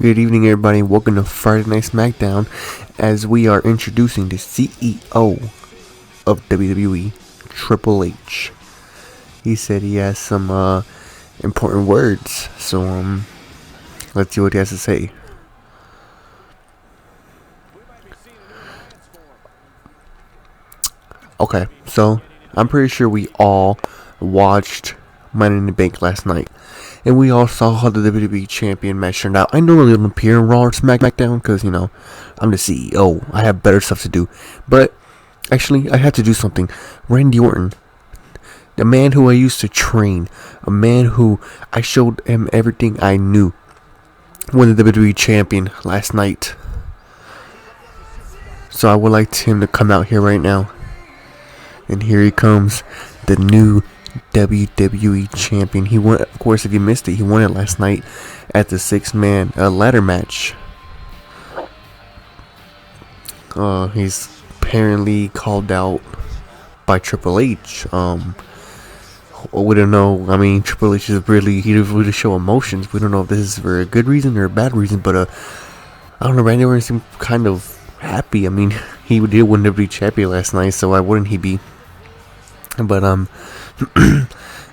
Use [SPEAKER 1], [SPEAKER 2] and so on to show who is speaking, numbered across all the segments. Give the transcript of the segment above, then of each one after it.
[SPEAKER 1] Good evening, everybody. Welcome to Friday Night Smackdown, as we are introducing the CEO of WWE, Triple H. He said he has some important words, so let's see what he has to say. Okay, so I'm pretty sure we all watched Money in the Bank last night, and we all saw how the WWE Champion match turned out. I normally don't appear in Raw or SmackDown because, I'm the CEO. I have better stuff to do. But, actually, I had to do something. Randy Orton, the man who I used to train, a man who I showed him everything I knew, won the WWE Champion last night. So I would like him to come out here right now. And here he comes, the new WWE Champion. He won, of course, if you missed it, he won it last night at the 6-man ladder match. He's apparently called out by Triple H. We don't know. I mean, Triple H is he doesn't really show emotions. We don't know if this is for a good reason or a bad reason, but I don't know. Randy Orton seemed kind of happy. I mean, he did win WWE Champion last night, so why wouldn't he be? But I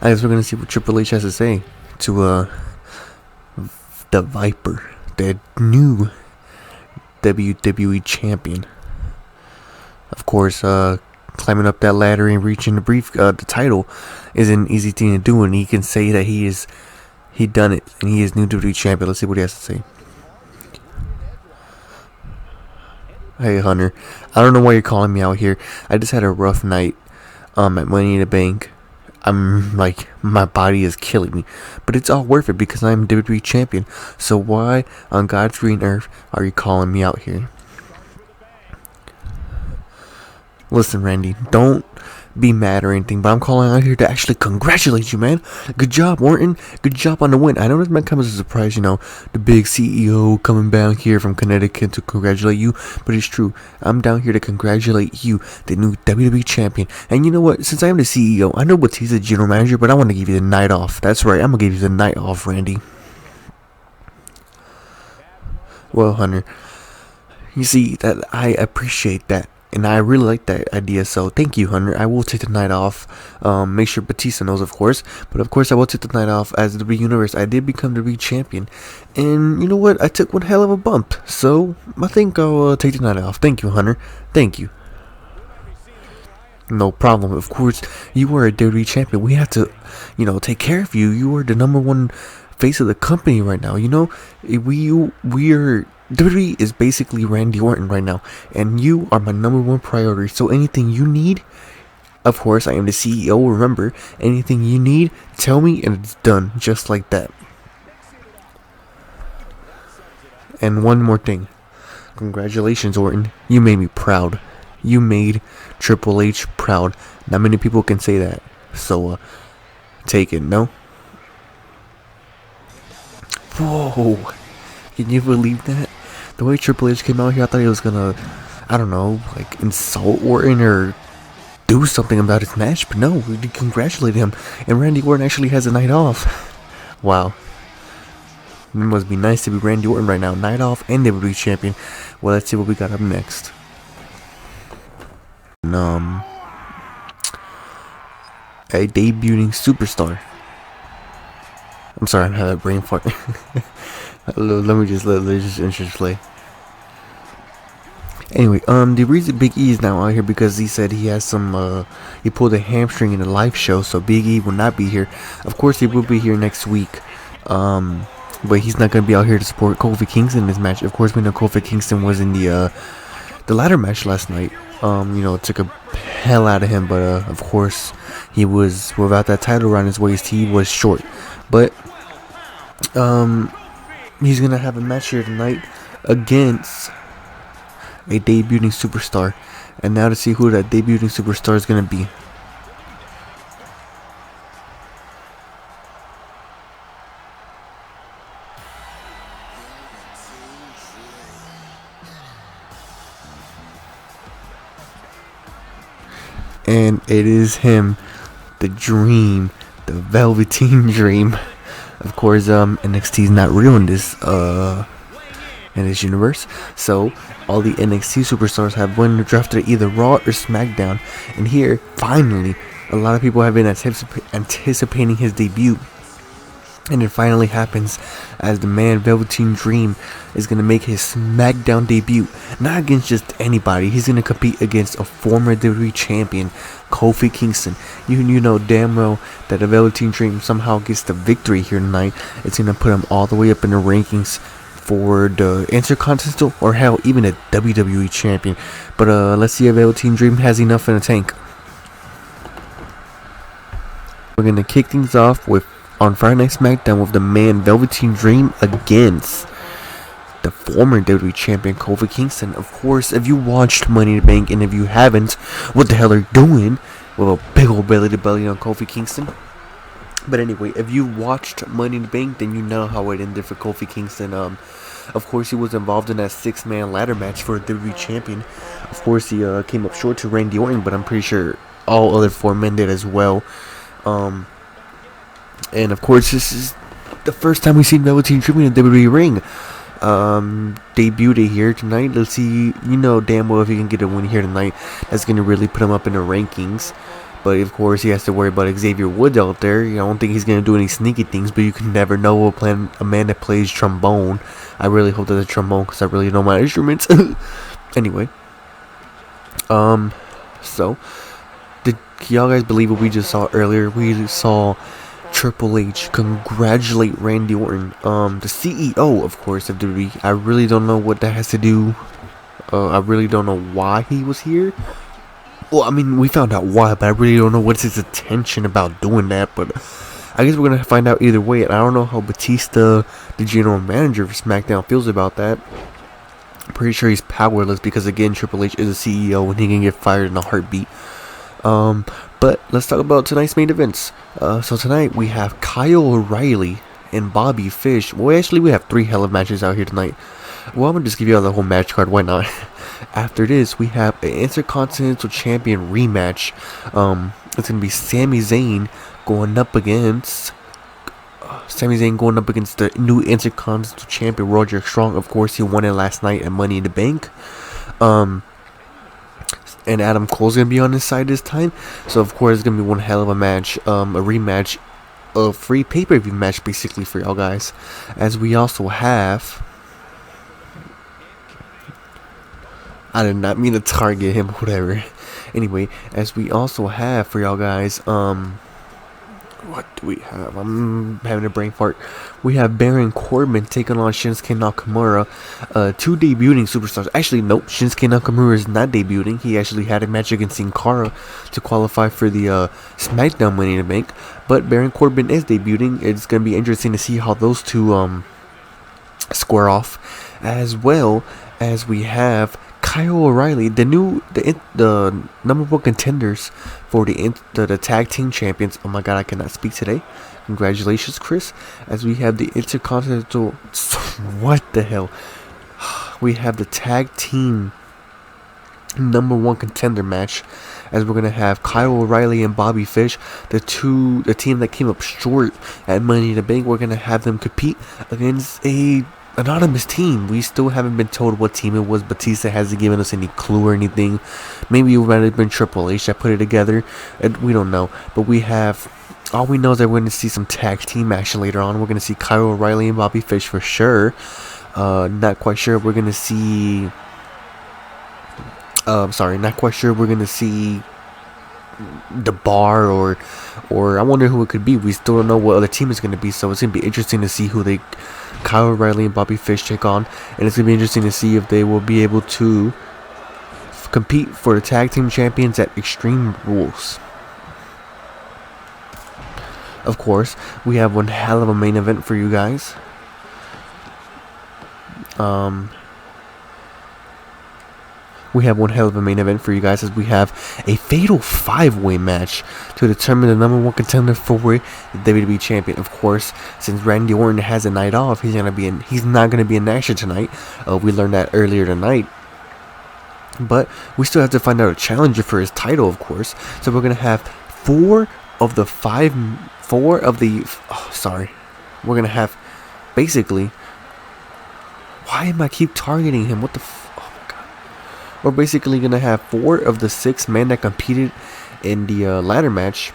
[SPEAKER 1] guess we're gonna see what Triple H has to say to the Viper, the new WWE Champion. Of course, climbing up that ladder and reaching the title is an easy thing to do, and he can say that he done it and he is new WWE Champion. Let's see what he has to say. Hey Hunter, I don't know why you're calling me out here. I just had a rough night at Money in the Bank. I'm like, my body is killing me, but it's all worth it because I'm WWE Champion. So why on God's green earth are you calling me out here? Listen, Randy, don't be mad or anything, but I'm calling out here to actually congratulate you, man. Good job, Orton. Good job on the win. I know this might come as a surprise, the big CEO coming down here from Connecticut to congratulate you, but it's true. I'm down here to congratulate you, the new WWE Champion. And you know what? Since I am the CEO, I know he's a general manager, but I want to give you the night off. That's right. I'm going to give you the night off, Randy. Well, Hunter, you see, that I appreciate that. And I really like that idea, so thank you, Hunter. I will take the night off. Make sure Batista knows, of course. But of course, I will take the night off as the WWE Universe. I did become the WWE Champion. And you know what? I took one hell of a bump. So I think I'll take the night off. Thank you, Hunter. Thank you. No problem. Of course, you are a WWE Champion. We have to, take care of you. You are the number one face of the company right now. We are... WWE is basically Randy Orton right now, and you are my number one priority. So anything you need, of course, I am the CEO. Remember, anything you need, tell me, and it's done, just like that. And one more thing, congratulations, Orton. You made me proud. You made Triple H proud. Not many people can say that. So, take it. No. Whoa! Can you believe that? The way Triple H came out here, I thought he was gonna, I don't know, like insult Orton or do something about his match, but no, we congratulated him, and Randy Orton actually has a night off. Wow. It must be nice to be Randy Orton right now, night off and WWE Champion. Well, let's see what we got up next. A debuting superstar. I'm sorry, I'm having a brain fart. Let me just let this interest play. Anyway, the reason Big E is now out here because he said he has some, he pulled a hamstring in a live show, so Big E will not be here. Of course, he will be here next week, but he's not going to be out here to support Kofi Kingston in this match. Of course, we know Kofi Kingston was in the ladder match last night. It took a hell out of him, but, of course, he was, without that title around his waist, he was short. But, he's going to have a match here tonight against a debuting superstar. And now to see who that debuting superstar is going to be. And it is him, the Dream, the Velveteen Dream. Of course, NXT is not real in this in this universe. So all the NXT superstars have been drafted either Raw or SmackDown, and here finally a lot of people have been anticipating his debut. And it finally happens as the man Velveteen Dream is going to make his SmackDown debut. Not against just anybody. He's going to compete against a former WWE champion, Kofi Kingston. You know damn well that the Velveteen Dream somehow gets the victory here tonight. It's going to put him all the way up in the rankings for the Intercontinental or hell, even a WWE champion. But let's see if Velveteen Dream has enough in the tank. We're going to kick things off with on Friday Night SmackDown with the man Velveteen Dream against the former WWE champion Kofi Kingston. Of course, if you watched Money in the Bank, and if you haven't, what the hell are you doing with a big old belly to belly on Kofi Kingston? But anyway, if you watched Money in the Bank, then you know how it ended for Kofi Kingston. Of course, he was involved in that 6-man ladder match for a WWE champion. Of course, he came up short to Randy Orton, but I'm pretty sure all other 4 men did as well. And of course, this is the first time we've seen Velveteen Dream in a WWE ring. Debuted here tonight. Let's see, you know damn well if he can get a win here tonight, that's going to really put him up in the rankings. But of course, he has to worry about Xavier Woods out there. I don't think he's going to do any sneaky things, but you can never know. A man that plays trombone. I really hope that's a trombone, because I really know my instruments. Anyway. So, did y'all guys believe what we just saw earlier? We saw Triple H congratulate Randy Orton, the CEO, of course, of WWE. I really don't know what that has to do. I really don't know why he was here. Well, I mean, we found out why, but I really don't know what's his intention about doing that. But I guess we're going to find out either way. And I don't know how Batista, the general manager for SmackDown, feels about that. I'm pretty sure he's powerless because, again, Triple H is a CEO and he can get fired in a heartbeat. But let's talk about tonight's main events. So tonight we have Kyle O'Reilly and Bobby Fish. Well, actually we have 3 hell of matches out here tonight. Well, I'm going to just give you all the whole match card. Why not? After this, we have an Intercontinental Champion rematch. It's going to be Sami Zayn going up against the new Intercontinental Champion, Roderick Strong. Of course, he won it last night at Money in the Bank. And Adam Cole's going to be on his side this time. So, of course, it's going to be one hell of a match. A rematch. A free pay-per-view match, basically, for y'all guys. As we also have... I did not mean to target him, whatever. Anyway, as we also have for y'all guys... What do we have? I'm having a brain fart. We have Baron Corbin taking on Shinsuke Nakamura. 2 debuting superstars. Actually, nope. Shinsuke Nakamura is not debuting. He actually had a match against Sin Cara to qualify for the SmackDown Money in the Bank. But Baron Corbin is debuting. It's going to be interesting to see how those two square off. As well as we have Kyle O'Reilly, the number 1 contenders for the tag team champions. Oh my god, I cannot speak today. Congratulations, Chris. As we have the Intercontinental... What the hell? We have the tag team number 1 contender match. As we're going to have Kyle O'Reilly and Bobby Fish, the team that came up short at Money in the Bank. We're going to have them compete against a anonymous team. We still haven't been told what team it was. Batista hasn't given us any clue or anything. Maybe it might have been Triple H that put it together. We don't know. But we have... All we know is that we're going to see some tag team action later on. We're going to see Kyle O'Reilly and Bobby Fish for sure. Not quite sure. We're going to see... not quite sure. We're going to see the Bar or I wonder who it could be. We still don't know what other team is going to be. So it's going to be interesting to see who Kyle O'Reilly and Bobby Fish take on, and it's going to be interesting to see if they will be able to compete for the tag team champions at Extreme Rules. Of course, we have one hell of a main event for you guys. We have one hell of a main event for you guys, as we have a fatal 5-way match to determine the number 1 contender for the WWE champion. Of course, since Randy Orton has a night off, he's not gonna be in action tonight. We learned that earlier tonight. But we still have to find out a challenger for his title, of course. So we're gonna have we're gonna have basically... Why am I keep targeting him? What the oh my god. We're basically going to have 4 of the 6 men that competed in the ladder match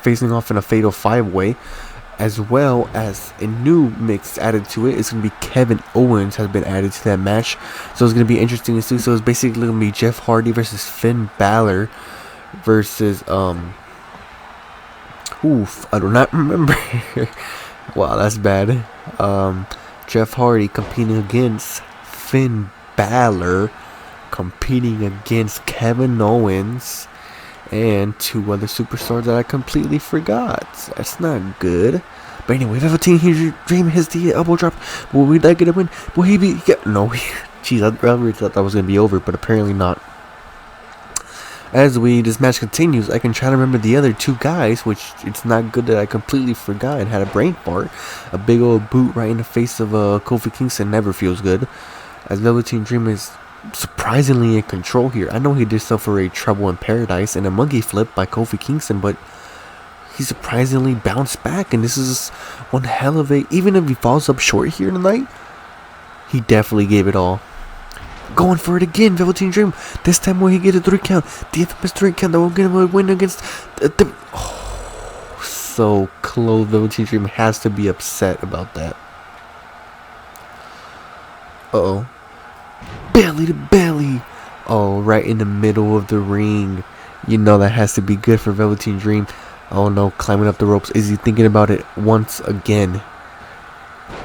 [SPEAKER 1] facing off in a fatal 5-way, as well as a new mix added to it. It's going to be Kevin Owens has been added to that match, so it's going to be interesting to see. So it's basically going to be Jeff Hardy versus Finn Balor versus I do not remember. Wow, that's bad. Jeff Hardy competing against Finn Balor, competing against Kevin Owens, and 2 other superstars that I completely forgot. That's not good. But anyway, Velveteen Dream hits the elbow drop. Will we not get a win? Will he be? Yeah, no. Jeez, I really thought that was going to be over, but apparently not. As this match continues, I can try to remember the other 2 guys, which it's not good that I completely forgot and had a brain fart. A big old boot right in the face of Kofi Kingston never feels good. As Velveteen Dream is surprisingly in control here. I know he did suffer a trouble in paradise and a monkey flip by Kofi Kingston, but he surprisingly bounced back, and this is one hell of a, even if he falls up short here tonight, he definitely gave it all. Going for it again, Velveteen Dream. This time will he get a 3 count? The infamous 3 count that will get him a win against the so close. Velveteen Dream has to be upset about that. Uh-oh. Belly to belly. Oh, right in the middle of the ring. You know that has to be good for Velveteen Dream. Oh no, climbing up the ropes. Is he thinking about it once again?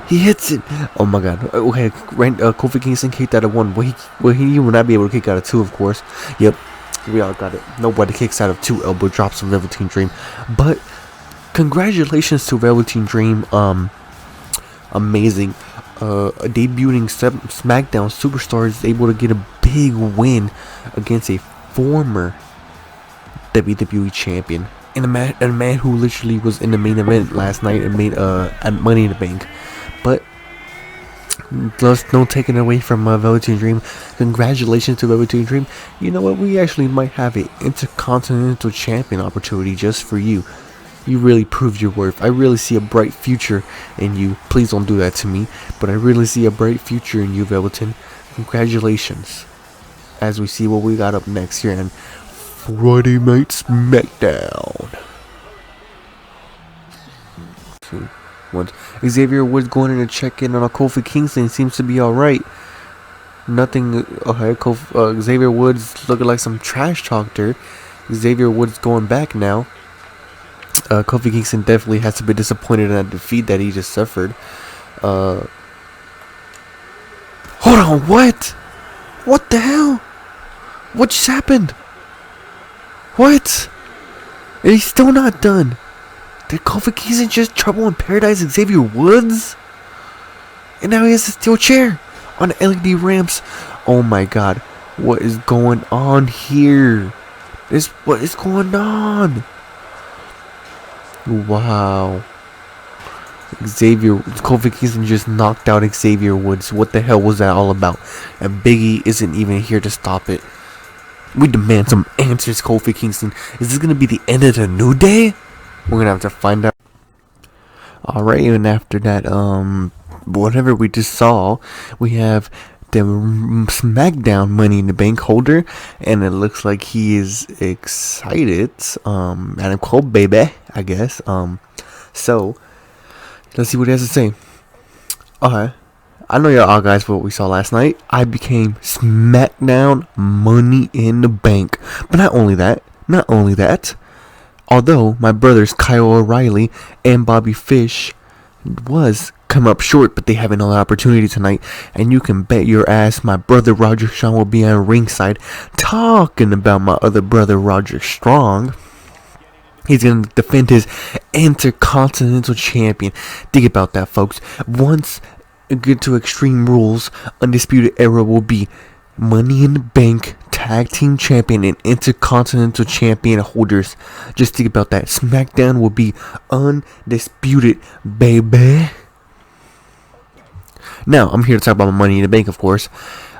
[SPEAKER 1] He hits it. Oh my god. Okay, Kofi Kingston kicked out of 1. He will not be able to kick out of 2, of course. Yep, we all got it. Nobody kicks out of 2 elbow drops from Velveteen Dream. But congratulations to Velveteen Dream. Amazing. Debuting Smackdown superstar is able to get a big win against a former WWE champion. And a man who literally was in the main event last night and made Money in the Bank. But let's no taking away from Velveteen Dream. Congratulations to Velveteen Dream. You know what? We actually might have an Intercontinental Champion opportunity just for you. You really proved your worth. I really see a bright future in you. Please don't do that to me. But I really see a bright future in you, Velveteen. Congratulations. As we see what we got up next here on Friday Night Smackdown. 2, 1. Xavier Woods going in to check in on a Kofi Kingston. Seems to be alright. Nothing. Okay, Xavier Woods looking like some trash talk there. Xavier Woods going back now. Kofi Kingston definitely has to be disappointed in that defeat that he just suffered. Hold on, what? What the hell? What just happened? What? And he's still not done. Did Kofi Kingston just trouble in paradise Xavier Woods? And now he has a steel chair on LED ramps. Oh my god. What is going on here? What is going on? Wow. Kofi Kingston just knocked out Xavier Woods. What the hell was that all about? And Biggie isn't even here to stop it. We demand some answers, Kofi Kingston. Is this gonna be the end of the New Day? We're gonna have to find out. Alright, and after that, whatever we just saw, we have the Smackdown Money in the Bank holder, and it looks like he is excited. Adam Cole, baby, I guess. So let's see what he has to say. Okay, I know y'all all guys for what we saw last night. I became Smackdown Money in the Bank, but not only that. Although my brothers Kyle O'Reilly and Bobby Fish was come up short, but they have another opportunity tonight, and you can bet your ass my brother Roger Strong will be on ringside talking about my other brother Roger Strong. He's going to defend his Intercontinental Champion. Think about that, folks. Once get to Extreme Rules, Undisputed Era will be Money in the Bank Tag Team Champion and Intercontinental Champion holders. Just think about that. SmackDown will be undisputed, baby. Now, I'm here to talk about my Money in the Bank, of course.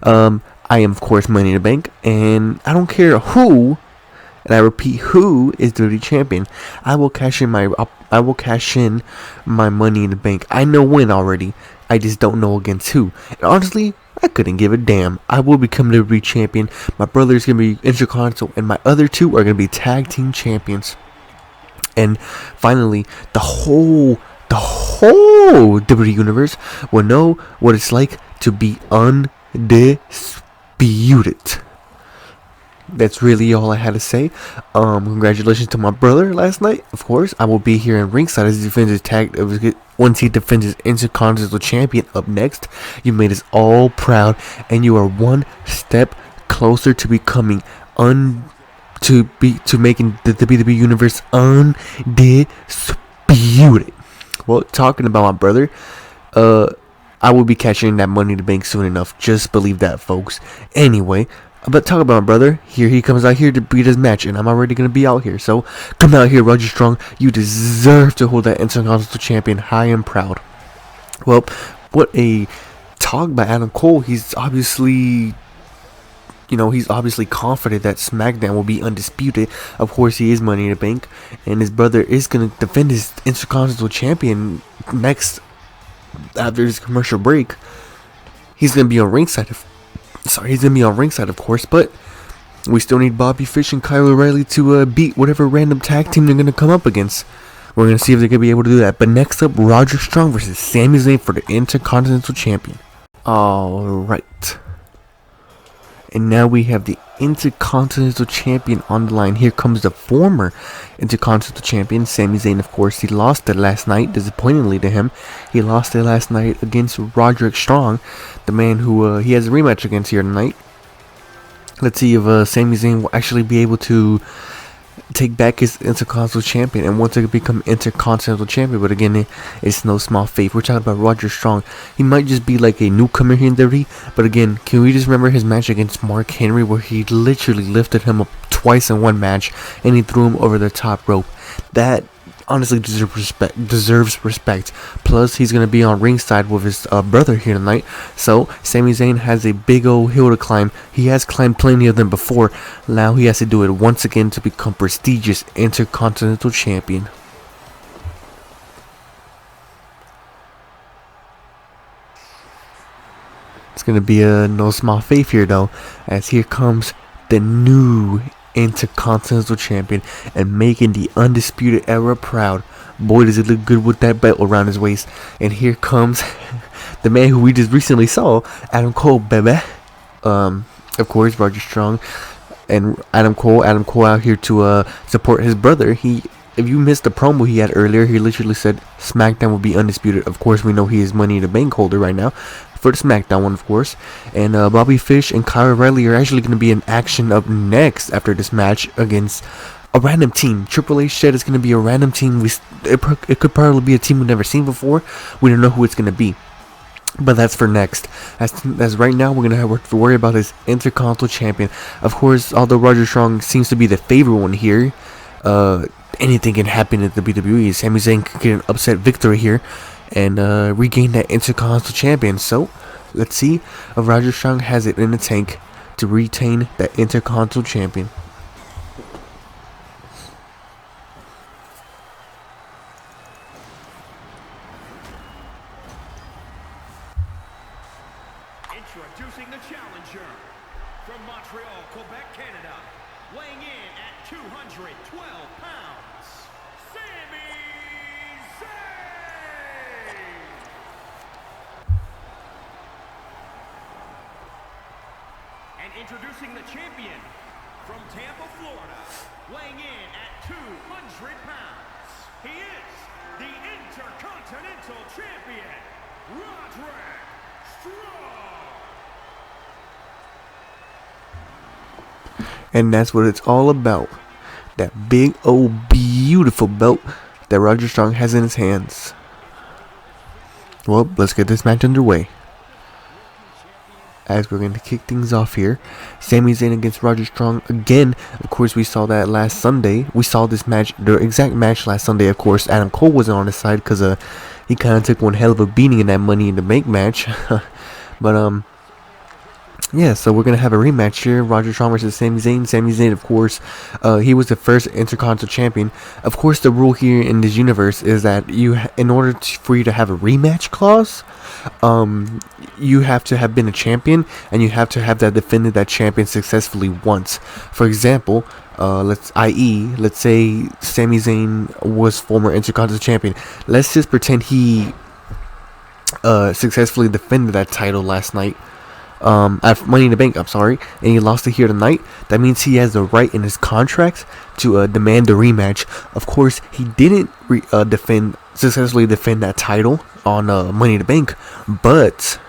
[SPEAKER 1] I am, of course, Money in the Bank, and I don't care who, and I repeat, who is WWE champion. I will cash in my Money in the Bank. I know when already. I just don't know against who. And honestly, I couldn't give a damn. I will become the WWE champion. My brother is going to be Intercontinental, and my other two are going to be tag team champions. And finally, the whole WWE universe will know what it's like to be undisputed. That's really all I had to say. Congratulations to my brother last night. Of course, I will be here in ringside as he defends his tag. Once he defends his Intercontinental Champion. Up next, you made us all proud, and you are one step closer to becoming making the WWE Universe undisputed. Well, talking about my brother, I will be catching that Money in the Bank soon enough. Just believe that, folks. Anyway. But talk about my brother. Here he comes out here to beat his match, and I'm already going to be out here. So, come out here, Roger Strong. You deserve to hold that Intercontinental Champion high and proud. Well, what a talk by Adam Cole. He's obviously confident that Smackdown will be undisputed. Of course, he is Money in the Bank, and his brother is going to defend his Intercontinental Champion next after his commercial break. He's going to be on ringside. He's going to be on ringside, of course, but we still need Bobby Fish and Kyle O'Reilly to beat whatever random tag team they're going to come up against. We're going to see if they're going to be able to do that. But next up, Roderick Strong versus Sami Zayn for the Intercontinental Champion. Alright. And now we have the Intercontinental Champion on the line. Here comes the former Intercontinental Champion, Sami Zayn. Of course, he lost it last night, disappointingly to him. He lost it last night against Roderick Strong, the man who he has a rematch against here tonight. Let's see if Sami Zayn will actually be able to take back his Intercontinental Champion and once again become Intercontinental Champion. But again, it's no small feat. We're talking about Roderick Strong. He might just be like a newcomer here in WWE, but again, can we just remember his match against Mark Henry where he literally lifted him up twice in one match and he threw him over the top rope? That honestly deserves respect. Plus, he's going to be on ringside with his brother here tonight. So, Sami Zayn has a big old hill to climb. He has climbed plenty of them before. Now he has to do it once again to become prestigious Intercontinental Champion. It's going to be a no small feat here, though, as here comes the new Intercontinental Champion and making the Undisputed Era proud. Boy, does it look good with that belt around his waist. And here comes the man who we just recently saw, Adam Cole, baby. Of course, Roger Strong and Adam Cole out here to support his brother. If you missed the promo he had earlier, he literally said SmackDown will be undisputed. Of course, we know he is Money in the Bank holder right now for the SmackDown one, of course. And Bobby Fish and Kyle O'Reilly are actually going to be in action up next after this match against a random team. Triple H said it's going to be a random team. It could probably be a team we've never seen before. We don't know who it's going to be. But that's for next. As right now, we're going to have to worry about his Intercontinental Champion. Of course, although Roger Strong seems to be the favorite one here, anything can happen at the WWE. Sami Zayn could get an upset victory here and regain that Intercontinental Champion. So, let's see if Roger Strong has it in the tank to retain that Intercontinental Champion.
[SPEAKER 2] Introducing the challenger from Montreal, Quebec, Canada, weighing in at 212 pounds, Sami Zayn! And introducing the champion from Tampa, Florida, weighing in at 200 pounds, he is the Intercontinental Champion, Roderick Strong!
[SPEAKER 1] And that's what it's all about. That big old beautiful belt that Roger Strong has in his hands. Well, let's get this match underway. As we're going to kick things off here, Sami Zayn against Roger Strong again. Of course, we saw that last Sunday. We saw this match, the exact match last Sunday. Of course, Adam Cole wasn't on his side because he kind of took one hell of a beating in that Money in the Bank match. But Yeah, so we're gonna have a rematch here. Roderick Strong versus Sami Zayn. Sami Zayn, of course, he was the first Intercontinental Champion. Of course, the rule here in this universe is that in order for you to have a rematch clause, you have to have been a champion, and you have to have defended that champion successfully once. For example, let's say Sami Zayn was former Intercontinental Champion. Let's just pretend he successfully defended that title last night. At Money in the Bank, I'm sorry, and he lost it here tonight. That means he has the right in his contract to demand a rematch. Of course, he didn't successfully defend that title on Money in the Bank, but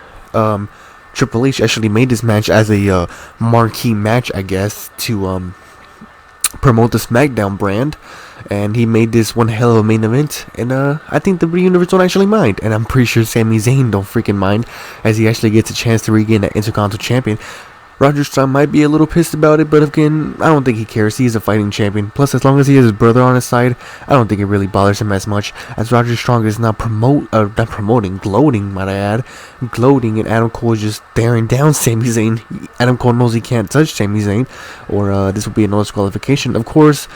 [SPEAKER 1] Triple H actually made this match as a marquee match, I guess, to promote the Smackdown brand, and he made this one hell of a main event, and I think the universe don't actually mind, and I'm pretty sure Sami Zayn don't freaking mind, as he actually gets a chance to regain that Intercontinental Champion. Roderick Strong might be a little pissed about it, but again, I don't think he cares. He's a fighting champion. Plus, as long as he has his brother on his side, I don't think it really bothers him as much, as Roderick Strong is now gloating, might I add, and Adam Cole is just staring down Sami Zayn. Adam Cole knows he can't touch Sami Zayn, or this will be a no disqualification. Of course,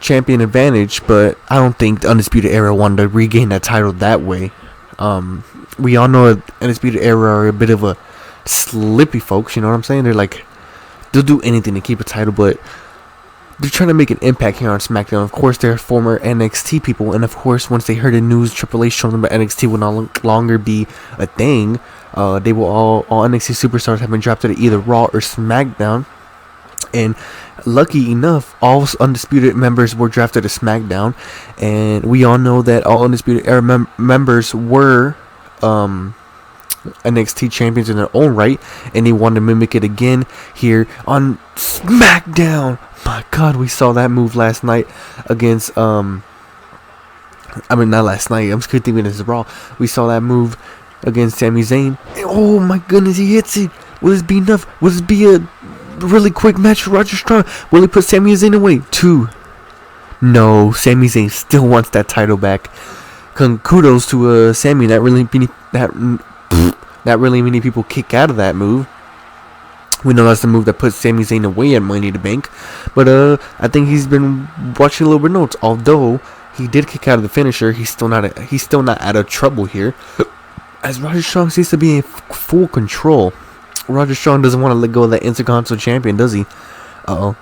[SPEAKER 1] champion advantage, but I don't think the Undisputed Era wanted to regain that title that way. We all know Undisputed Era are a bit of a slippy folks, you know what I'm saying? They'll do anything to keep a title, but they're trying to make an impact here on SmackDown. Of course, they're former NXT people, and of course, once they heard the news, Triple H told them that NXT will no longer be a thing. They will all NXT superstars have been drafted to either Raw or SmackDown, and lucky enough, all Undisputed members were drafted to SmackDown, and we all know that all Undisputed Era members were NXT champions in their own right, and they wanted to mimic it again here on SmackDown. My God, we saw that move last night against not last night. I'm just thinking this is Raw. We saw that move against Sami Zayn. Oh my goodness, he hits it. Will this be enough? Will this be a really quick match for Roderick Strong? Will he put Sami Zayn away? 2. No, Sami Zayn still wants that title back. Kudos to Sami. Not really many people kick out of that move. We know that's the move that puts Sami Zayn away at Money in the Bank. But I think he's been watching a little bit of notes. Although he did kick out of the finisher, he's still not out of trouble here. As Roderick Strong seems to be in full control. Roderick Strong doesn't want to let go of that Intercontinental Champion, does he? Uh-oh.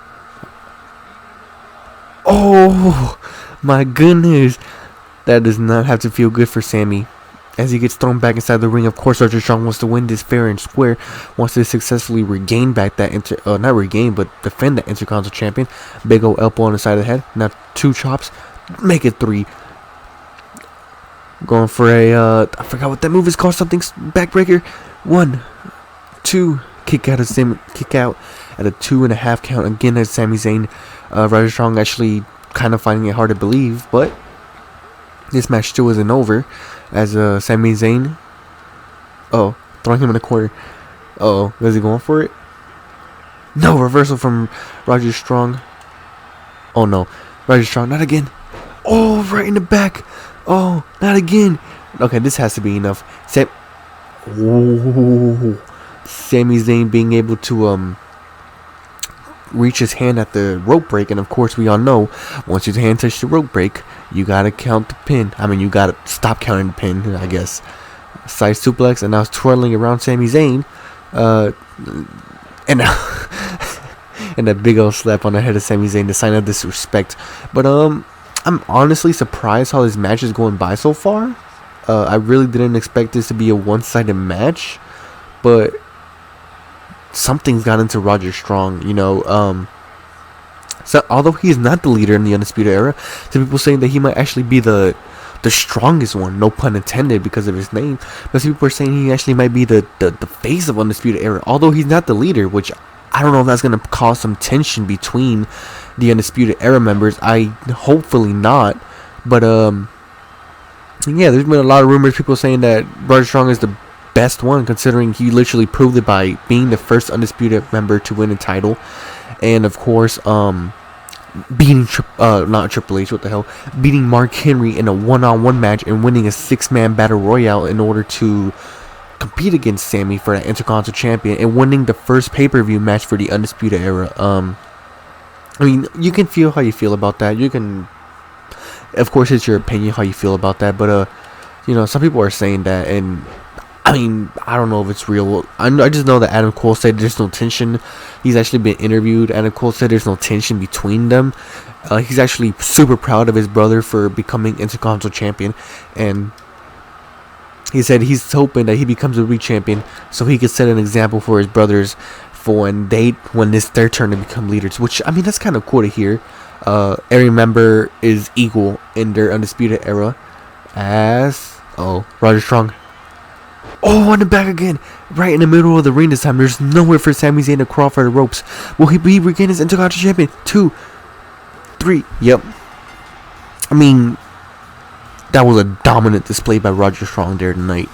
[SPEAKER 1] Oh my goodness. That does not have to feel good for Sami. As he gets thrown back inside the ring, of course, Roderick Strong wants to win this fair and square. Wants to successfully regain back that not regain, but defend that Intercontinental Champion. Big old elbow on the side of the head. Now 2 chops. Make it 3. Going for a I forgot what that move is called. Something backbreaker. 1, 2. Kick out at a 2.5 count again as Sami Zayn. Roderick Strong actually kind of finding it hard to believe, but this match still isn't over. As Sami Zayn, throwing him in the corner. Is he going for it? No, reversal from Roderick Strong. Oh no, Roderick Strong, not again. Oh, right in the back. Oh, not again. Okay, this has to be enough. Sami Zayn being able to reach his hand at the rope break, and of course we all know once your hand touches the rope break, you gotta count the pin. You gotta stop counting the pin, I guess. Side suplex, and now it's twirling around Sami Zayn, and and a big old slap on the head of Sami Zayn to sign of disrespect. But I'm honestly surprised how this match is going by so far. I really didn't expect this to be a one-sided match, but something's got into Roderick Strong, So although he is not the leader in the Undisputed Era, some people saying that he might actually be the strongest one, no pun intended, because of his name. But some people are saying he actually might be the face of Undisputed Era, although he's not the leader, which I don't know if that's going to cause some tension between the Undisputed Era members. Hopefully not. But yeah, there's been a lot of rumors, people saying that Roderick Strong is the best one, considering he literally proved it by being the first Undisputed member to win a title. And of course, beating not Triple H, beating Mark Henry in a one-on-one match and winning a 6-man battle royale in order to compete against Sami for that Intercontinental Champion and winning the first pay-per-view match for the Undisputed Era. I mean, you can feel how you feel about that. You can, of course, it's your opinion how you feel about that. But you know, some people are saying that, and I mean, I don't know if it's real. I just know that Adam Cole said there's no tension. He's actually been interviewed. Adam Cole said there's no tension between them. He's actually super proud of his brother for becoming Intercontinental Champion, and he said he's hoping that he becomes a re-champion so he could set an example for his brothers for when it's their turn to become leaders. Which, I mean, that's kind of cool to hear. Every member is equal in their Undisputed Era. Roger Strong. Oh, on the back again. Right in the middle of the ring this time. There's nowhere for Sami Zayn to crawl for the ropes. Will he regain his Intercontinental Champion? 2, 3. Yep. I mean, that was a dominant display by Roger Strong there tonight.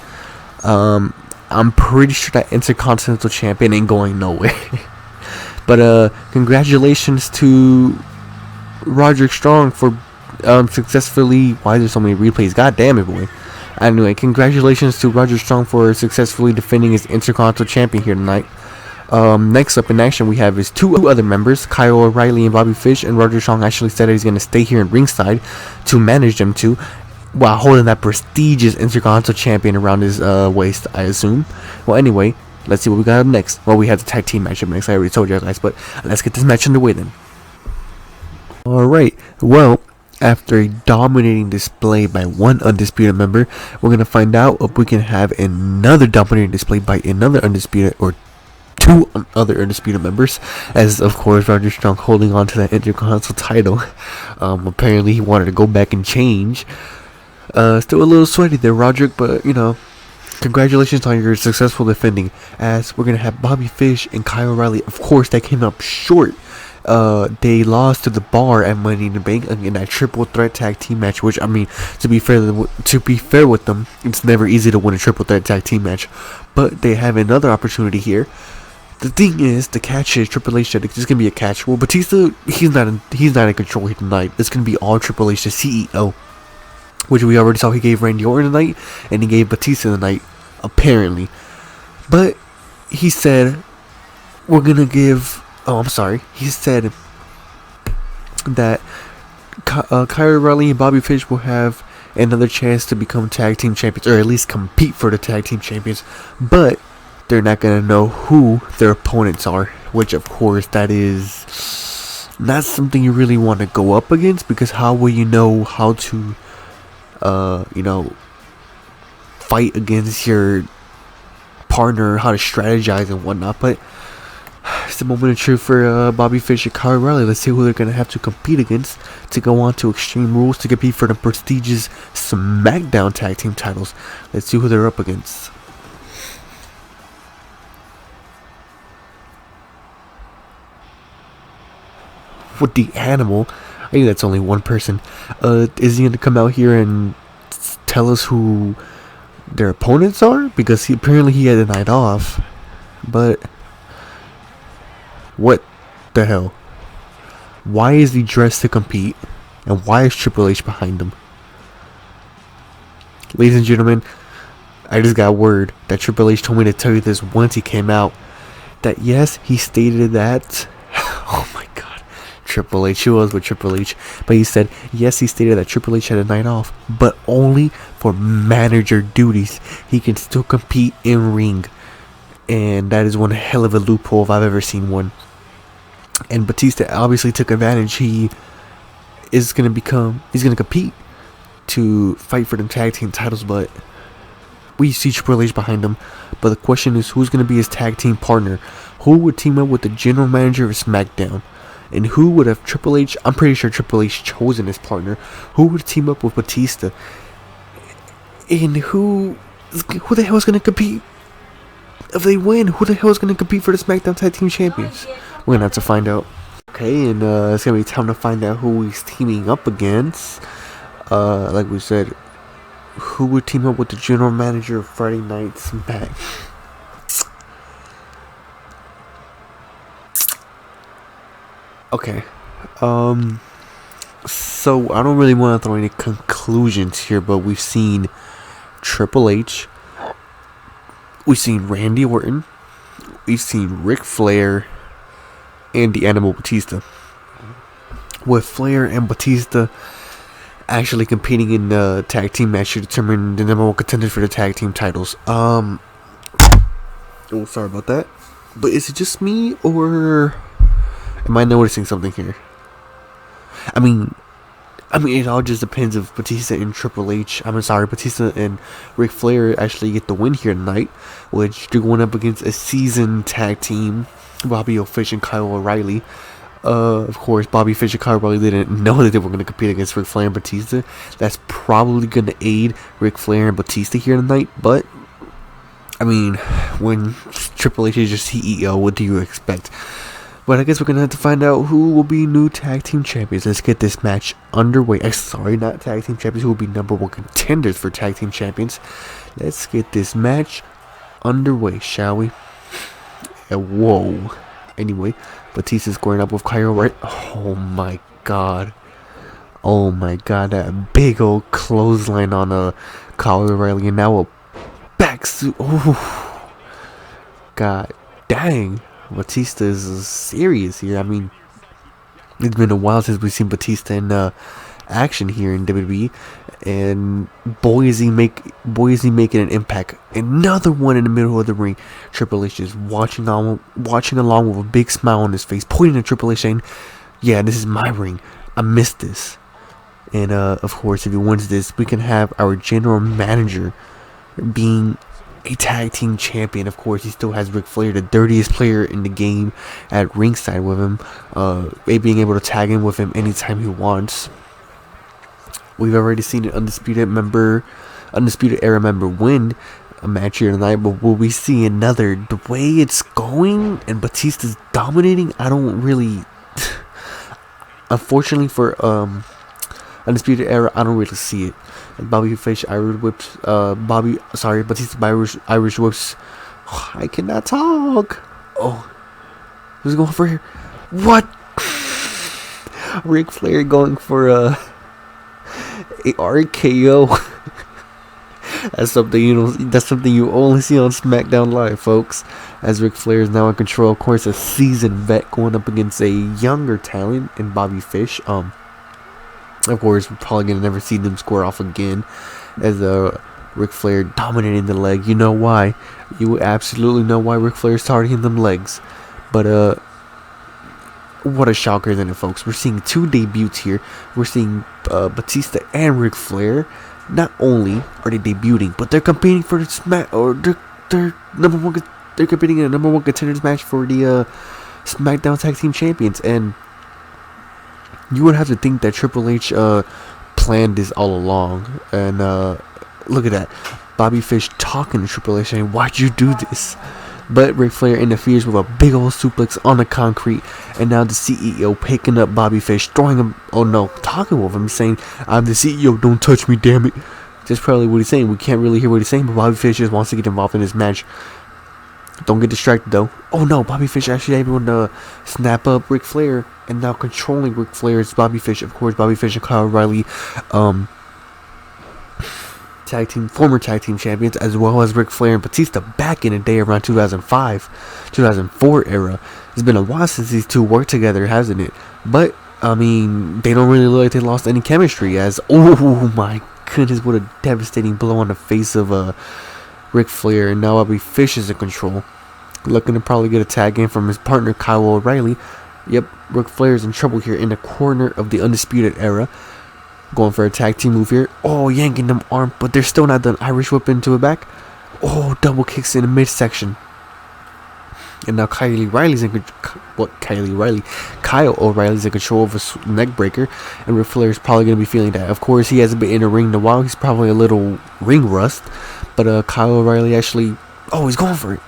[SPEAKER 1] I'm pretty sure that Intercontinental Champion ain't going nowhere. But congratulations to Roderick Strong for successfully... Why is there so many replays? God damn it, boy. Anyway, congratulations to Roderick Strong for successfully defending his Intercontinental Champion here tonight. Next up in action, we have his 2 other members, Kyle O'Reilly and Bobby Fish, and Roderick Strong actually said that he's going to stay here in ringside to manage them two, while holding that prestigious Intercontinental Champion around his waist, I assume. Well, anyway, let's see what we got up next. Well, we have the tag team match up next. I already told you guys, but let's get this match underway then. Alright, well, after a dominating display by one Undisputed member, we're going to find out if we can have another dominating display by another Undisputed, or 2 other Undisputed members, as of course Roderick Strong holding on to that Intercontinental title. Apparently he wanted to go back and change. Still a little sweaty there, Roderick, but you know, congratulations on your successful defending. As we're gonna have Bobby Fish and Kyle O'Reilly. Of course, they came up short. They lost to the Bar at Money in the Bank in that triple threat tag team match. Which, I mean, to be fair with them, it's never easy to win a triple threat tag team match. But they have another opportunity here. The thing is, the catch is Triple H said it's gonna be a catch. Well, Batista, he's not in control here tonight. It's gonna be all Triple H, the CEO. Which we already saw he gave Randy Orton tonight, and he gave Batista tonight, apparently. But he said, we're gonna give... Oh, I'm sorry. He said that Kyle O'Reilly and Bobby Fish will have another chance to become tag team champions, or at least compete for the tag team champions. But they're not gonna know who their opponents are, which of course that is not something you really want to go up against, because how will you know how to you know, fight against your partner, how to strategize and whatnot. But it's the moment of truth for Bobby Fish and Kyle O'Reilly. Let's see who they're going to have to compete against to go on to Extreme Rules to compete for the prestigious Smackdown tag team titles. Let's see who they're up against. With the Animal, I think that's only one person. Is he going to come out here and tell us who their opponents are? Because apparently he had a night off. But what the hell? Why is he dressed to compete? And why is Triple H behind him? Ladies and gentlemen, I just got word that Triple H told me to tell you this once he came out. That yes, he stated that... Oh my god. Triple H, he was with Triple H, but he said yes, he stated that Triple H had a night off, but only for manager duties. He can still compete in ring, and that is one hell of a loophole if I've ever seen one. And Batista obviously took advantage. He's gonna compete to fight for the tag team titles, but we see Triple H behind him. But the question is, who's gonna be his tag team partner? Who would team up with the general manager of SmackDown? And who would have Triple H? I'm pretty sure Triple H chosen his partner. Who would team up with Batista? And who the hell is going to compete? If they win, who the hell is going to compete for the SmackDown Tag Team Champions? We're going to have to find out. Okay, and it's going to be time to find out who he's teaming up against. Like we said, who would team up with the general manager of Friday Night Smack? Okay, so I don't really want to throw any conclusions here, but we've seen Triple H we've seen Randy Orton, we've seen Ric Flair, and the Animal Batista. With Flair and Batista actually competing in the tag team match to determine the number one contenders for the tag team titles. Oh, sorry about that. But is it just me, or am I noticing something here? I mean, it all just depends if Batista and Batista and Ric Flair actually get the win here tonight, which they're going up against a seasoned tag team, Bobby Fish and Kyle O'Reilly. Of course, Bobby Fish and Kyle O'Reilly didn't know that they were going to compete against Ric Flair and Batista. That's probably going to aid Ric Flair and Batista here tonight, but I mean, when Triple H is your CEO, what do you expect? But I guess we're going to have to find out who will be new tag team champions. Let's get this match underway. Sorry, not tag team champions. Who will be number one contenders for tag team champions. Let's get this match underway, shall we? Whoa. Anyway, Batista's squaring up with Kyle O'Reilly. Oh my god. Oh my god. That big old clothesline on Kyle O'Reilly. And now a back suit. Oh. God dang. Batista is serious here. I mean, it's been a while since we've seen Batista in action here in WWE, and boy is he making an impact. Another one in the middle of the ring. Triple H is watching along with a big smile on his face, pointing at Triple H saying, "Yeah, this is my ring. I missed this." And of course, if he wins this, we can have our general manager being a tag team champion. Of course, he still has Ric Flair, the dirtiest player in the game, at ringside with him, being able to tag in with him anytime he wants. We've already seen an Undisputed Era member win a match here tonight, but will we see another? The way it's going and Batista's dominating, I don't really unfortunately for Undisputed Era, I don't really see it. Bobby Fish Irish whips, Batista by Irish whips. Oh, I cannot talk. Oh, who's going for here? What? Ric Flair going for a RKO. That's something you only see on Smackdown Live, folks. As Ric Flair is now in control, of course, a seasoned vet going up against a younger talent in Bobby Fish. Of course, we're probably gonna never see them square off again, as Ric Flair dominating the leg. You know why? You absolutely know why Ric Flair is targeting them legs. But what a shocker, isn't it, folks? We're seeing two debuts here. We're seeing Batista and Ric Flair. Not only are they debuting, but they're competing for the they're number one. They're competing in a number one contenders match for the SmackDown Tag Team Champions, and you would have to think that Triple H planned this all along. And look at that. Bobby Fish talking to Triple H saying, "Why'd you do this?" But Ric Flair interferes with a big old suplex on the concrete. And now the CEO picking up Bobby Fish, throwing him, talking with him, saying, "I'm the CEO, don't touch me, damn it." That's probably what he's saying. We can't really hear what he's saying, but Bobby Fish just wants to get involved in this match. Don't get distracted though. Oh no, Bobby Fish actually able to snap up Ric Flair, and now controlling Ric Flair is Bobby Fish. Of course, Bobby Fish and Kyle O'Reilly, former tag team champions, as well as Ric Flair and Batista back in the day around 2005, 2004 era. It's been a while since these two worked together, hasn't it? But I mean, they don't really look like they lost any chemistry. As oh my goodness, what a devastating blow on the face of Ric Flair, and now Bobby Fish is in control, looking to probably get a tag in from his partner Kyle O'Reilly. Yep, Ric Flair is in trouble here in the corner of the Undisputed Era, going for a tag team move here. Oh, yanking them arm, but they're still not done. Irish whip into the back. Oh, double kicks in the midsection. And now Kyle O'Reilly's in control of a neck breaker, and Ric Flair is probably going to be feeling that. Of course, he hasn't been in the ring in a while. He's probably a little ring rust. But Kyle O'Reilly actually, he's going for it.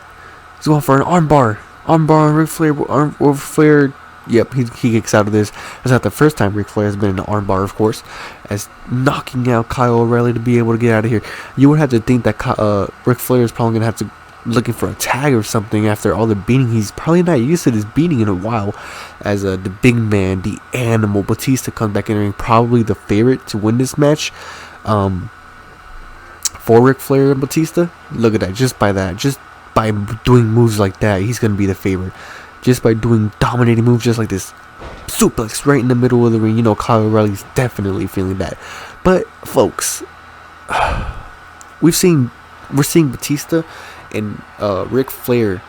[SPEAKER 1] He's going for an armbar on Ric Flair. Ric Flair, yep, he kicks out of this. That's not the first time Ric Flair has been in an armbar, of course, as knocking out Kyle O'Reilly to be able to get out of here. You would have to think that Ric Flair is probably going to have to looking for a tag or something after all the beating. He's probably not used to this beating in a while, as the big man, the Animal Batista, comes back in the ring, probably the favorite to win this match for Ric Flair and Batista. Look at that, just by that, just by doing moves like that, he's gonna be the favorite. Just by doing dominating moves just like this suplex right in the middle of the ring, you know Kyle O'Reilly's definitely feeling that. But folks, we're seeing Batista and Ric Flair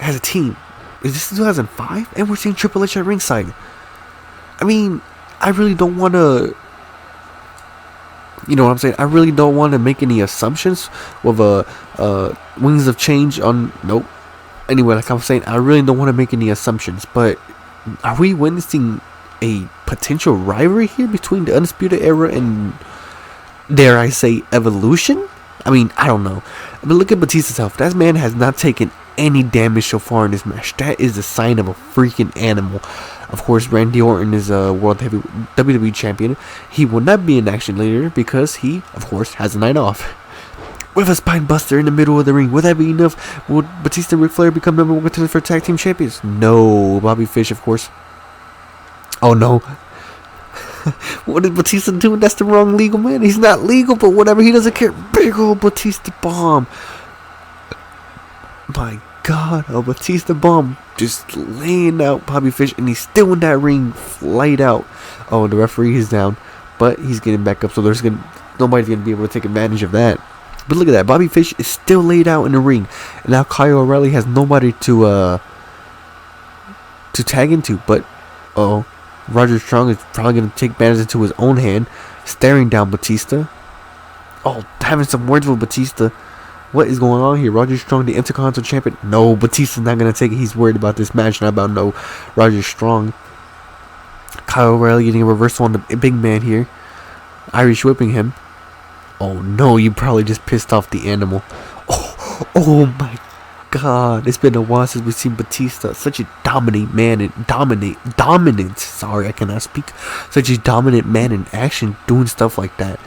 [SPEAKER 1] as a team. Is this 2005? And we're seeing Triple H at ringside. I mean, I really don't want to, you know what I'm saying? I really don't want to make any assumptions with Wings of Change on. Nope. Anyway, like I'm saying, I really don't want to make any assumptions. But are we witnessing a potential rivalry here between the Undisputed Era and, dare I say, Evolution? I mean, I don't know. But look at Batista's health. That man has not taken any damage so far in this match. That is a sign of a freaking animal. Of course, Randy Orton is a World Heavy WWE Champion. He will not be in action later because he, of course, has a night off. With a spine buster in the middle of the ring. Will that be enough? Will Batista and Ric Flair become number 1 contenders for tag team champions? No. Bobby Fish, of course. Oh, no. What is Batista doing? That's the wrong legal man. He's not legal, but whatever. He doesn't care. Big old Batista bomb. My God, a Batista bomb just laying out Bobby Fish, and he's still in that ring, flight out. Oh, the referee is down, but he's getting back up, so nobody's gonna be able to take advantage of that. But look at that, Bobby Fish is still laid out in the ring, and now Kyle O'Reilly has nobody to tag into. But Roger Strong is probably gonna take matters into his own hand, staring down Batista. Oh, having some words with Batista. What is going on here? Roger Strong, the Intercontinental Champion. No, Batista's not going to take it. He's worried about this match, not about no Roger Strong. Kyle O'Reilly getting a reversal on the big man here. Irish whipping him. Oh no, you probably just pissed off the animal. Oh my God. It's been a while since we've seen Batista. Such a dominant dominant. Sorry, I cannot speak. Such a dominant man in action doing stuff like that.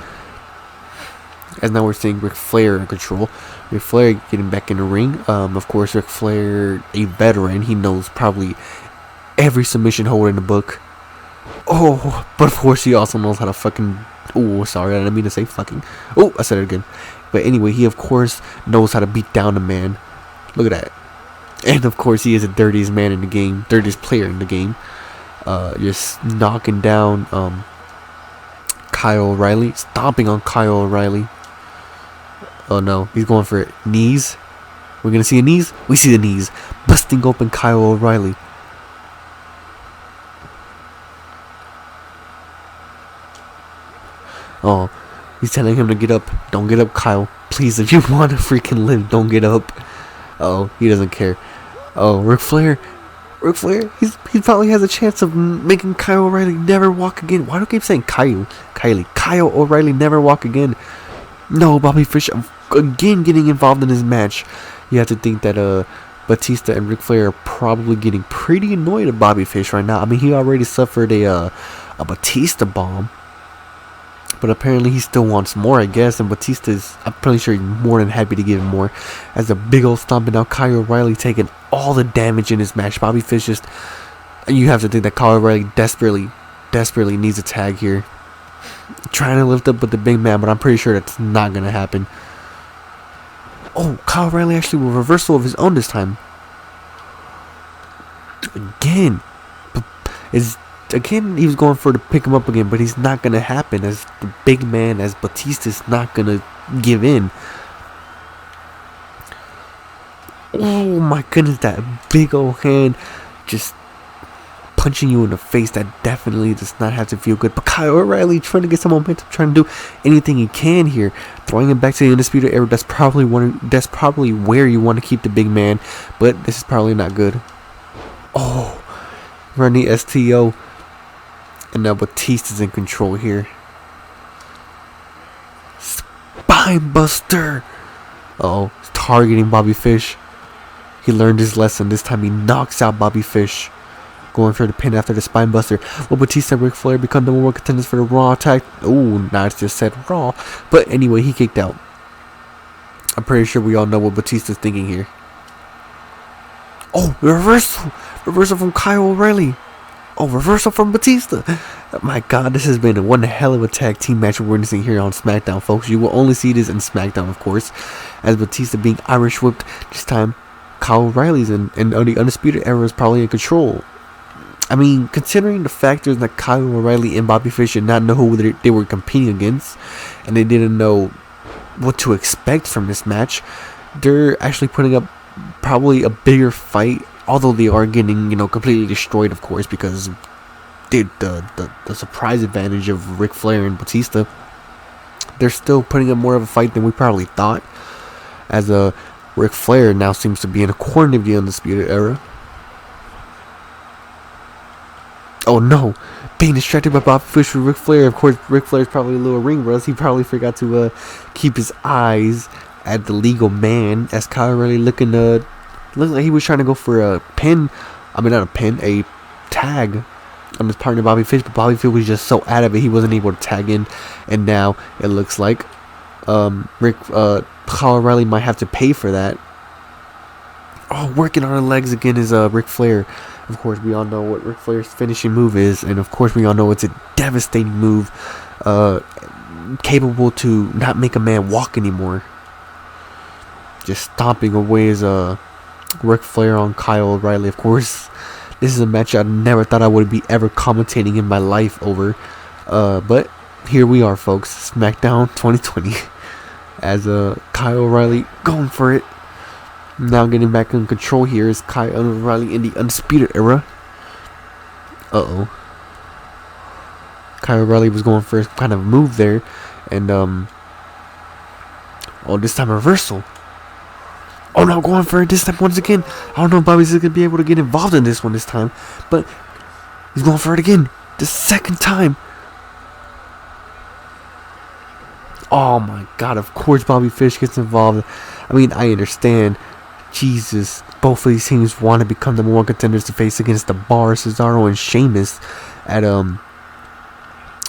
[SPEAKER 1] As now we're seeing Ric Flair in control. Ric Flair getting back in the ring. Of course, Ric Flair, a veteran. He knows probably every submission hold in the book. Oh, but of course he also knows how to fucking... Oh, sorry, I didn't mean to say fucking. Oh, I said it again. But anyway, he of course knows how to beat down a man. Look at that. And of course, he is the dirtiest man in the game. Dirtiest player in the game. Just knocking down Kyle O'Reilly. Stomping on Kyle O'Reilly. Oh no, he's going for it. Knees. We're gonna see a knees. We see the knees. Busting open Kyle O'Reilly. Oh, he's telling him to get up. Don't get up, Kyle. Please, if you want to freaking live, don't get up. Oh, he doesn't care. Oh, Ric Flair, he probably has a chance of making Kyle O'Reilly never walk again. Why do I keep saying Kyle O'Reilly never walk again? No, Bobby Fish again getting involved in this match. You have to think that Batista and Ric Flair are probably getting pretty annoyed at Bobby Fish right now. I mean, he already suffered a Batista bomb, but apparently he still wants more, I guess. And Batista's, I'm pretty sure, he's more than happy to give him more. As a big old stomping out, Kyle O'Reilly taking all the damage in this match. Bobby Fish just, you have to think that Kyle O'Reilly desperately needs a tag here. Trying to lift up with the big man, but I'm pretty sure that's not going to happen. Oh, Kyle O'Reilly actually with a reversal of his own this time. Again, he was going for to pick him up again, but he's not going to happen as the big man, as Batista's not going to give in. Oh my goodness, that big old hand just punching you in the face. That definitely does not have to feel good. But Kyle O'Reilly trying to get some momentum, trying to do anything he can here, throwing him back to the Undisputed Era. That's probably where you want to keep the big man, but this is probably not good. Oh, running STO, and now Batista's in control here. Spine buster. Oh, targeting Bobby Fish. He learned his lesson. This time he knocks out Bobby Fish. Going for the pin after the spine buster. Will Batista and Ric Flair become number 1 contenders for the Raw tag? Oh, now it's just said Raw. But anyway, he kicked out. I'm pretty sure we all know what Batista's thinking here. Oh, reversal. Reversal from Kyle O'Reilly. Oh, reversal from Batista. My God, this has been one hell of a tag team match we're witnessing here on SmackDown, folks. You will only see this in SmackDown, of course, as Batista being Irish whipped. This time, Kyle O'Reilly's in the Undisputed Era is probably in control. I mean, considering the factors that Kyle O'Reilly and Bobby Fish did not know who they were competing against, and they didn't know what to expect from this match, they're actually putting up probably a bigger fight, although they are getting, completely destroyed, of course, because the surprise advantage of Ric Flair and Batista. They're still putting up more of a fight than we probably thought, as Ric Flair now seems to be in a corner of the Undisputed Era. Oh no, being distracted by Bobby Fish with Ric Flair. Of course, Ric Flair's probably a little ring rust. He probably forgot to keep his eyes at the legal man, as Kyle O'Reilly looked like he was trying to go for a pin. I mean, not a pin, a tag on his partner Bobby Fish, but Bobby Fish was just so out of it he wasn't able to tag in, and now it looks like Kyle O'Reilly might have to pay for that. Oh, working on the legs again is Ric Flair. Of course, we all know what Ric Flair's finishing move is, and of course we all know it's a devastating move, capable to not make a man walk anymore. Just stomping away is Ric Flair on Kyle O'Reilly. Of course, this is a match I never thought I would be ever commentating in my life over, but here we are, folks. SmackDown 2020, as Kyle O'Reilly going for it. Now getting back in control here is Kyle O'Reilly in the Undisputed Era. Kyle O'Reilly was going for a kind of move there, and this time reversal. Oh no, going for it this time once again. I don't know if Bobby's going to be able to get involved in this one this time, but he's going for it again. The second time. Oh my God, of course Bobby Fish gets involved. I mean, I understand. Jesus, both of these teams want to become the #1 contenders to face against the Bar, Cesaro, and Sheamus at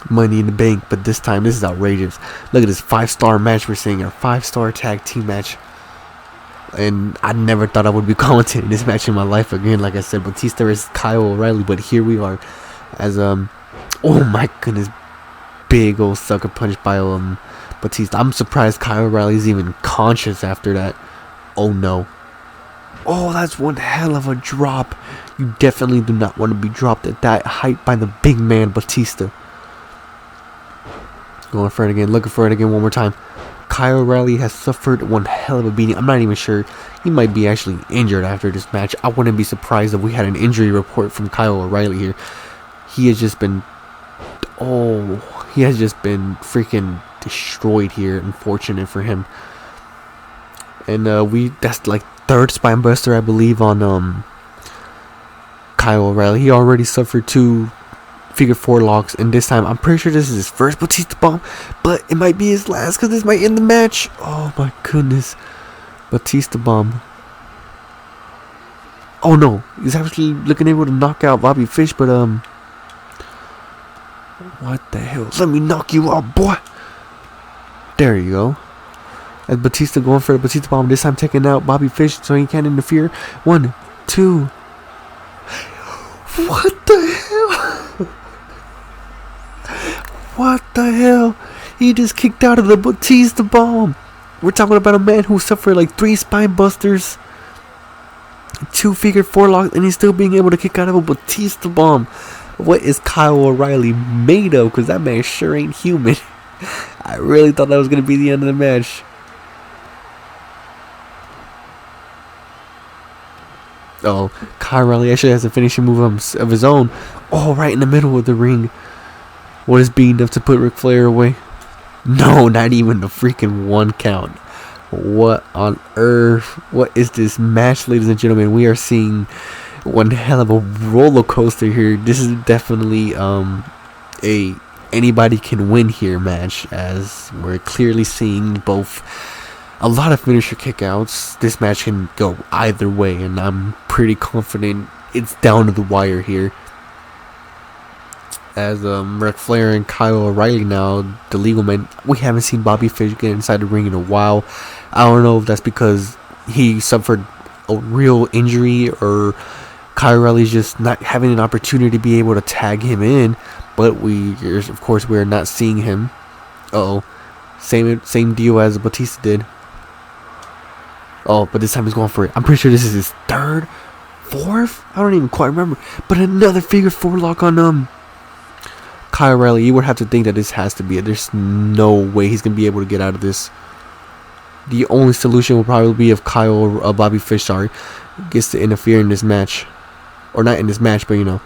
[SPEAKER 1] Money in the Bank, but this time this is outrageous. Look at this 5-star match we're seeing, a 5-star tag team match, and I never thought I would be commentating this match in my life again. Like I said, Batista versus Kyle O'Reilly, but here we are, as oh my goodness, big old sucker punch by Batista. I'm surprised Kyle O'Reilly's even conscious after that. Oh no. Oh, that's one hell of a drop. You definitely do not want to be dropped at that height by the big man Batista. Going for it again, looking for it again one more time. Kyle O'Reilly has suffered one hell of a beating. I'm not even sure. He might be actually injured after this match. I wouldn't be surprised if we had an injury report from Kyle O'Reilly here. He has just been freaking destroyed here. Unfortunate for him. And that's like third spine buster, I believe, on Kyle O'Reilly. He already suffered 2 figure 4 locks, and this time I'm pretty sure this is his first Batista bomb, but it might be his last because this might end the match. Oh my goodness, Batista bomb. Oh no, he's actually looking able to knock out Bobby Fish, but what the hell? Let me knock you out, boy. There you go. As Batista going for the Batista bomb, this time taking out Bobby Fish so he can't interfere. 1, 2. What the hell? What the hell? He just kicked out of the Batista bomb. We're talking about a man who suffered like 3 spine busters, 2 figure 4 locks, and he's still being able to kick out of a Batista bomb. What is Kyle O'Reilly made of? Because that man sure ain't human. I really thought that was going to be the end of the match. Oh, Kyle O'Reilly actually has a finishing move of his own. Oh, right in the middle of the ring. What is being enough to put Ric Flair away? No, not even the freaking 1 count. What on earth? What is this match, ladies and gentlemen? We are seeing one hell of a roller coaster here. This is definitely a anybody can win here match, as we're clearly seeing both a lot of finisher kickouts. This match can go either way, and I'm pretty confident it's down to the wire here. As Ric Flair and Kyle O'Reilly now, the legal men, we haven't seen Bobby Fish get inside the ring in a while. I don't know if that's because he suffered a real injury or Kyle O'Reilly's just not having an opportunity to be able to tag him in. but of course we're not seeing him. Uh oh, same deal as Batista did. Oh, but this time he's going for it. I'm pretty sure this is his third, fourth. I don't even quite remember. But another figure four lock on Kyle O'Reilly. You would have to think that this has to be it. There's no way he's gonna be able to get out of this. The only solution will probably be if Bobby Fish, gets to interfere in this match, or not in this match, but you know,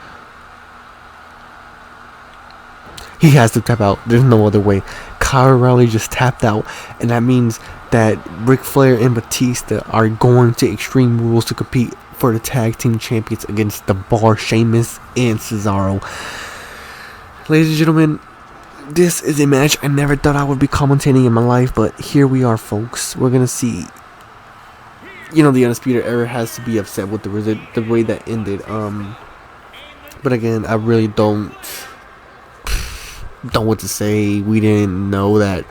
[SPEAKER 1] he has to tap out. There's no other way. Kyle O'Reilly just tapped out, and that means that Ric Flair and Batista are going to Extreme Rules to compete for the tag team champions against the Bar, Sheamus, and Cesaro. Ladies and gentlemen, this is a match I never thought I would be commentating in my life, but here we are, folks. We're gonna see. You know, the Undisputed Era has to be upset with the way that ended. But again, I really don't know what to say. We didn't know that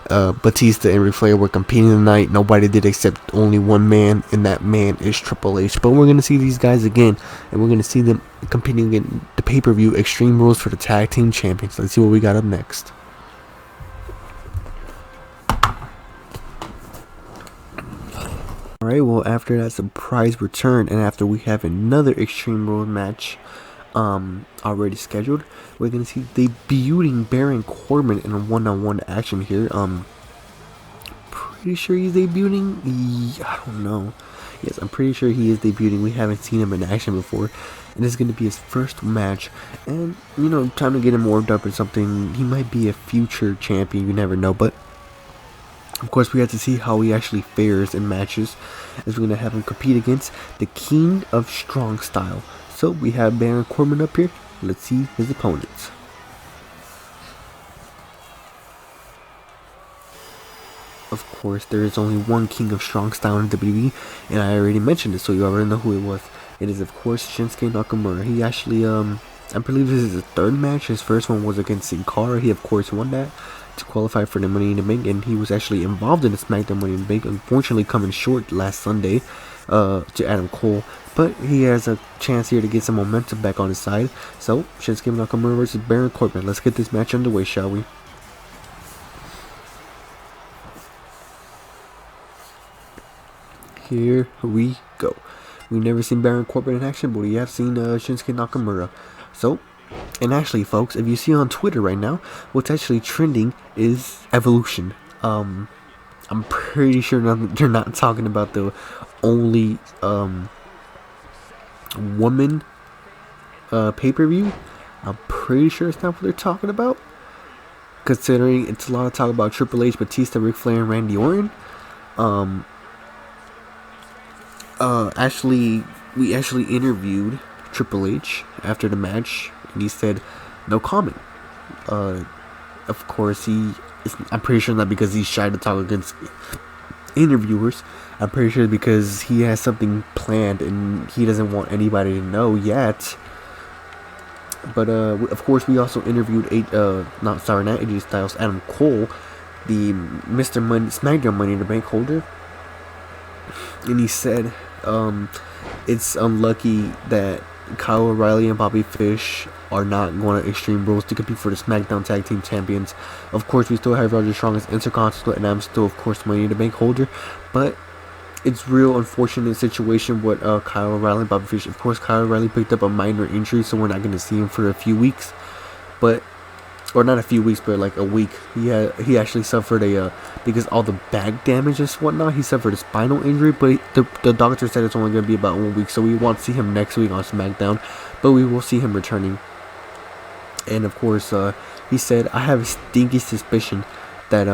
[SPEAKER 1] Batista and Ric Flair were competing tonight. Nobody did except only one man, and that man is Triple H. But we're going to see these guys again, and we're going to see them competing in the pay-per-view Extreme Rules for the Tag Team Champions. Let's see what we got up next. Alright, well, after that surprise return, and after we have another Extreme Rules match already scheduled, we're going to see debuting Baron Corbin in a one-on-one action here. Pretty sure he's debuting. I don't know. Yes, I'm pretty sure he is debuting. We haven't seen him in action before, and this is going to be his first match. And you know, time to get him warmed up or something. He might be a future champion. You never know. But of course, we have to see how he actually fares in matches, as we're going to have him compete against the King of Strong Style. So we have Baron Corbin up here. Let's see his opponents. Of course, there is only one King of Strong Style in WWE, and I already mentioned it, so you already know who it was. It is, of course, Shinsuke Nakamura. He actually, I believe this is his third match. His first one was against Sin Cara. He, of course, won that to qualify for the Money in the Bank, and he was actually involved in the Smackdown Money in the Bank, unfortunately coming short last Sunday to Adam Cole. But he has a chance here to get some momentum back on his side. So, Shinsuke Nakamura versus Baron Corbin. Let's get this match underway, shall we? Here we go. We've never seen Baron Corbin in action, but we have seen Shinsuke Nakamura. So, and actually, folks, if you see on Twitter right now, what's actually trending is Evolution. I'm pretty sure they're not talking about the only woman pay-per-view. I'm pretty sure it's not what they're talking about, considering it's a lot of talk about Triple H, Batista, Ric Flair, and Randy Orton. We actually interviewed Triple H after the match, and he said no comment. Of course, I'm pretty sure not because he's shy to talk against interviewers. I'm pretty sure because he has something planned and he doesn't want anybody to know yet. But of course, we also interviewed not AJ Styles, Adam Cole, the Mr. Smackdown Money in the Bank holder, and he said it's unlucky that Kyle O'Reilly and Bobby Fish are not going to Extreme Rules to compete for the SmackDown Tag Team Champions. Of course, we still have Roderick Strong as Intercontinental, and I'm still, of course, Money in the Bank holder. But it's real unfortunate situation with Kyle O'Reilly and Bobby Fish. Of course, Kyle O'Reilly picked up a minor injury, so we're not going to see him for a few weeks. Or not a few weeks, but like a week. He actually suffered because all the back damage and whatnot, he suffered a spinal injury, but the doctor said it's only going to be about 1 week, so we won't see him next week on SmackDown, but we will see him returning. And of course, he said, I have a stinky suspicion that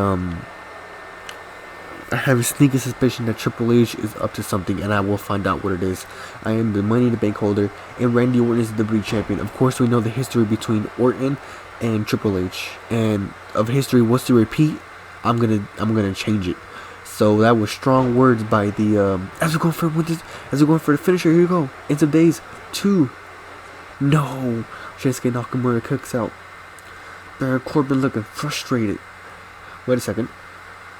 [SPEAKER 1] Triple H is up to something, and I will find out what it is. I am the Money in the Bank holder, and Randy Orton is the WWE champion. Of course, we know the history between Orton and Triple H, and of history wants to repeat, I'm gonna change it. So that was strong words by the as we're going for the finisher. Here we go. End of days 2. No, Shinsuke Nakamura kicks out. Baron Corbin looking frustrated. Wait a second.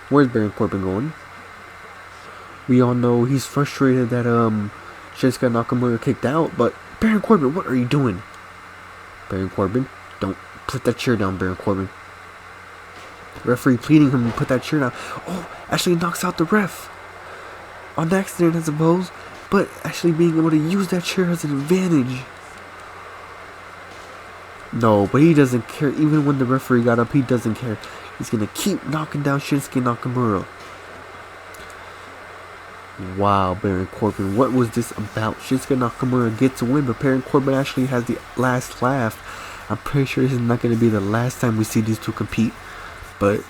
[SPEAKER 1] Where's Baron Corbin going? We all know he's frustrated that Shinsuke Nakamura kicked out, but Baron Corbin, what are you doing? Baron Corbin, Don't put that chair down, Baron Corbin. Referee pleading him to put that chair down. Oh, actually knocks out the ref. On accident, I suppose. But actually being able to use that chair as an advantage. No, but he doesn't care. Even when the referee got up, he doesn't care. He's going to keep knocking down Shinsuke Nakamura. Wow, Baron Corbin, what was this about? Shinsuke Nakamura gets a win, but Baron Corbin actually has the last laugh. I'm pretty sure this is not going to be the last time we see these two compete. But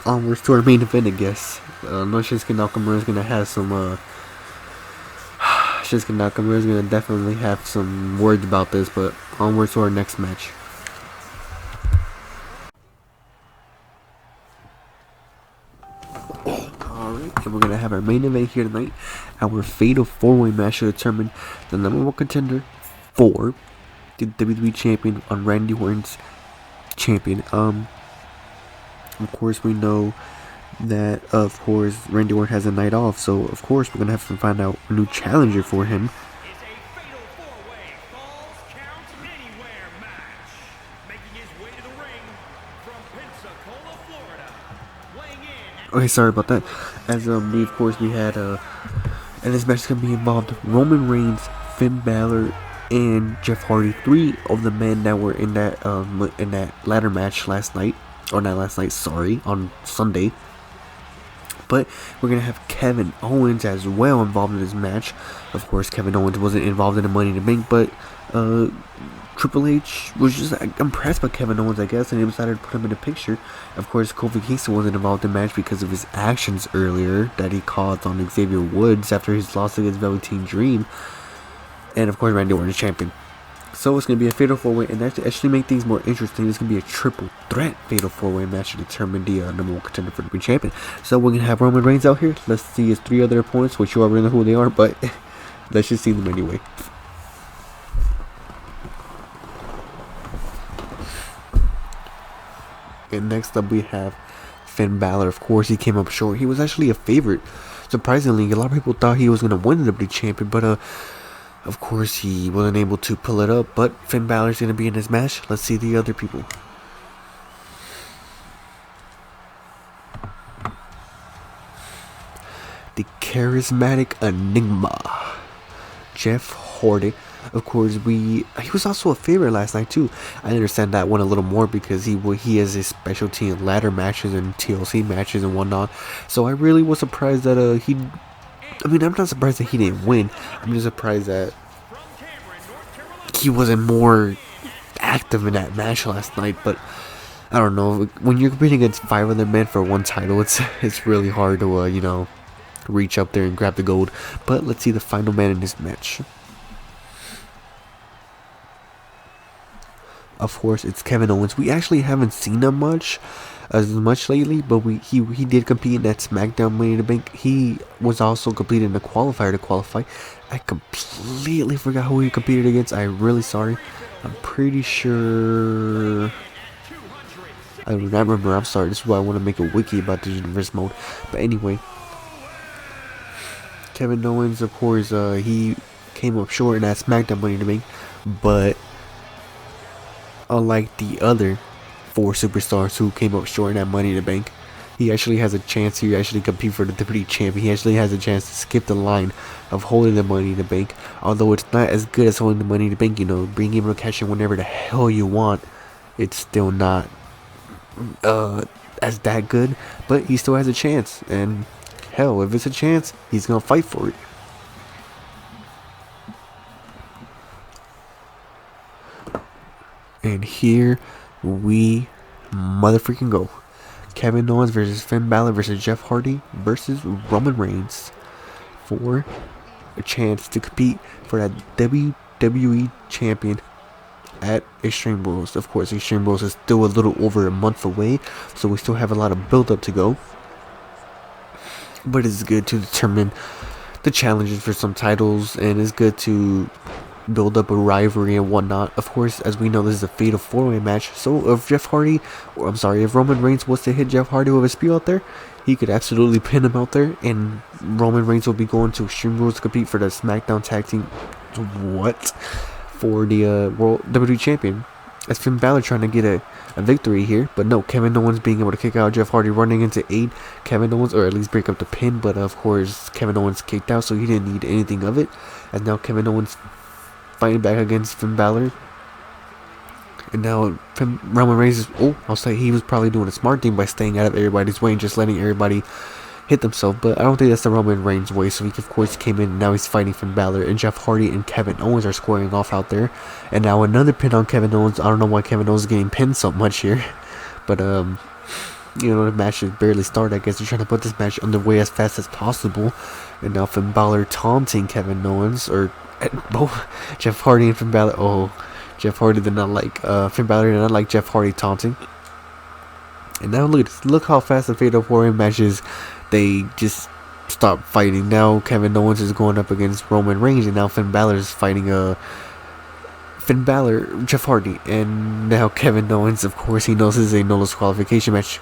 [SPEAKER 1] onwards to our main event, I guess. No, Shinsuke Nakamura is going to have some... Shinsuke Nakamura is going to definitely have some words about this, but onwards to our next match. Alright, and we're going to have our main event here tonight. Our fatal 4-way match to determine the #1 contender for the WWE Champion on Randy Orton's champion. Of course, we know that, of course, Randy Orton has a night off, so of course we're going to have to find out a new challenger for him.
[SPEAKER 2] It's a fatal 4-way Falls Count Anywhere match. Making his way to the ring from Pensacola, Florida. Weighing in.
[SPEAKER 1] Okay, sorry about that. As we had and this match is going to be involved Roman Reigns, Finn Balor, and Jeff Hardy, 3 of the men that were in that ladder match last night, or not last night, sorry, on Sunday. But we're going to have Kevin Owens as well involved in this match. Of course, Kevin Owens wasn't involved in the Money in the Bank, but Triple H was just impressed by Kevin Owens, I guess, and he decided to put him in the picture. Of course, Kofi Kingston wasn't involved in the match because of his actions earlier that he caused on Xavier Woods after his loss against Velveteen Dream. And of course, Randy Orton is champion. So it's going to be a fatal 4-way, and that actually make things more interesting. It's going to be a triple threat fatal 4-way match to determine the #1 contender for the WWE champion. So we're going to have Roman Reigns out here. Let's see his 3 other opponents, which you already know who they are, but let's just see them anyway. And next up we have Finn Balor. Of course, he came up short. He was actually a favorite. Surprisingly, a lot of people thought he was going to win the WWE champion, but of course, he wasn't able to pull it up, but Finn Balor's going to be in this match. Let's see the other people. The charismatic enigma, Jeff Hardy. Of course, he was also a favorite last night too. I understand that one a little more because he has his specialty in ladder matches and TLC matches and whatnot. So I really was surprised that I'm not surprised that he didn't win. I'm just surprised that he wasn't more active in that match last night. But I don't know. When you're competing against 5 other men for one title, it's really hard to reach up there and grab the gold. But let's see the final man in this match. Of course, it's Kevin Owens. We actually haven't seen him as much lately, but he did compete in that Smackdown Money in the Bank. He was also completing the qualifier to qualify. I completely forgot who he competed against. I'm really sorry. I'm pretty sure I don't remember. I'm sorry. This is why I want to make a wiki about the universe mode. But anyway, Kevin Owens, of course, he came up short in that Smackdown Money in the Bank, but unlike the other 4 superstars who came up short in that Money in the Bank, he actually has a chance to actually compete for the WWE champion. He actually has a chance to skip the line of holding the Money in the Bank. Although it's not as good as holding the Money in the Bank, being able to cash in whenever the hell you want, it's still not as that good. But he still has a chance, and hell, if it's a chance, he's gonna fight for it. And here we motherfucking go. Kevin Owens versus Finn Balor versus Jeff Hardy versus Roman Reigns for a chance to compete for that WWE champion at Extreme Rules. Of course, Extreme Rules is still a little over a month away, so we still have a lot of build up to go. But it's good to determine the challenges for some titles, and it's good to build up a rivalry and whatnot. Of course, as we know, this is a fatal 4-way match, so if if Roman Reigns was to hit Jeff Hardy with a spear out there, he could absolutely pin him out there, and Roman Reigns will be going to Extreme Rules to compete for the Smackdown Tag Team for the World WWE Champion. as Finn Balor trying to get a victory here. But no, Kevin Owens being able to kick out Jeff Hardy, running into aid Kevin Owens, or at least break up the pin. But of course, Kevin Owens kicked out, so he didn't need anything of it. And now Kevin Owens fighting back against Finn Balor. And now Roman Reigns is, I'll say he was probably doing a smart thing by staying out of everybody's way and just letting everybody hit themselves. But I don't think that's the Roman Reigns way. So he, of course, came in and now he's fighting Finn Balor. And Jeff Hardy and Kevin Owens are squaring off out there. And now another pin on Kevin Owens. I don't know why Kevin Owens is getting pinned so much here. But, you know, the match has barely started. I guess they're trying to put this match underway as fast as possible. And now Finn Balor taunting Kevin Owens. Or both Jeff Hardy and Finn Balor. Jeff Hardy did not like, Finn Balor did not like Jeff Hardy taunting. And now look how fast the Fatal 4-Way matches, they just stop fighting. Now Kevin Owens is going up against Roman Reigns, and now Finn Balor is fighting Jeff Hardy. And now Kevin Owens, of course, he knows this is a no disqualification match.